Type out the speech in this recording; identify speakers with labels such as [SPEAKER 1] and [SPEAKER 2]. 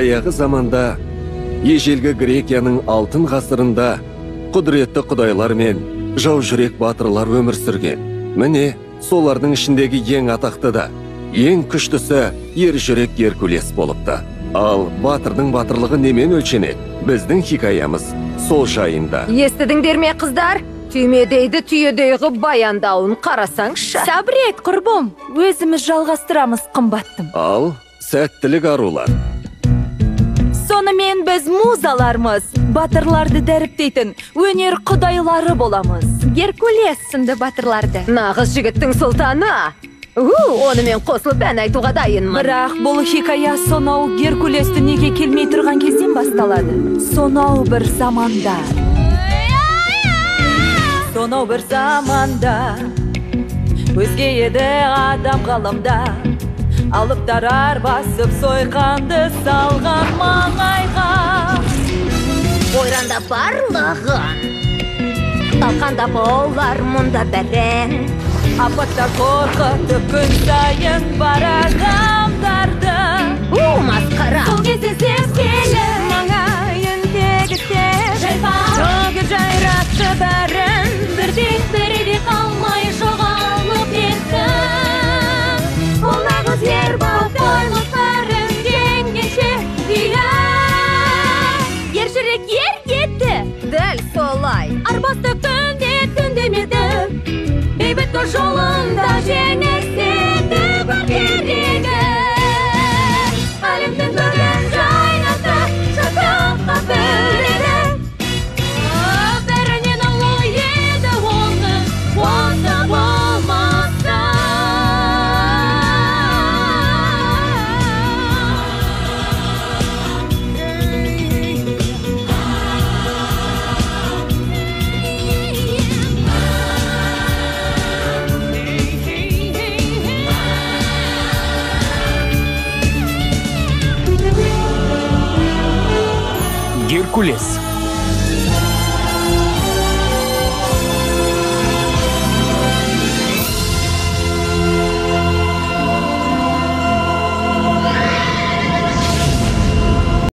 [SPEAKER 1] баяғы заманда, ежелгі Грекияның алтын ғасырында құдіретті құдайлар мен жау жүрек батырлар өмір сүрген. Міне, солардың ішіндегі ең атақты да, ең күштісі ер жүрек Геркулес болыпты. Ал батырдың батырлығы немен өлшенеді? Біздің хикаямыз сол жайында.
[SPEAKER 2] Естідіңдер ме, қыздар? Түймедейді түйедей ғып баяндауын қарасаңшы.
[SPEAKER 3] Сабыр ет, құрбым. Өзіміз жалғастырамыз, қымбаттым.
[SPEAKER 1] Ал сәттілік арулар.
[SPEAKER 3] Сонымен біз музалармыз, батырларды дәріптейтін өнер құдайлары боламыз. Геркулес сынды батырларды.
[SPEAKER 2] Нағыз жігіттің сұлтаны. Онымен қосылып ән айтуға дайынмын.
[SPEAKER 3] Бірақ бұл хикая сонау Геркулесті неге келмей тұрған кезден басталады. Сонау бір заманда өзге еді адам ғалымда, алып тарар басып сойқанды салған маңайға.
[SPEAKER 2] Ойранда барлығын, талқанда болар мұнда бәрін.
[SPEAKER 3] Апатта қорқытып күн сайын бар адамдарды.
[SPEAKER 2] Масқара!
[SPEAKER 3] Сол кезде сескелі маңайын тегістеп, төгіп жайратты бәрін. Бірде қалмай жоғалып кетті. Ол нағыз ер байлықтарын жеңгенше үйі. Ер жүрек ер кетті.
[SPEAKER 2] Дәл солай.
[SPEAKER 3] Арбасты күндемеді. Бейбіт жолында жеңістеді бір керегі. Әлемдің бөлін жайнады, шатаққа бөледі. Бәрінен ұлы еді оның, осы болмаса.
[SPEAKER 4] Геркулес.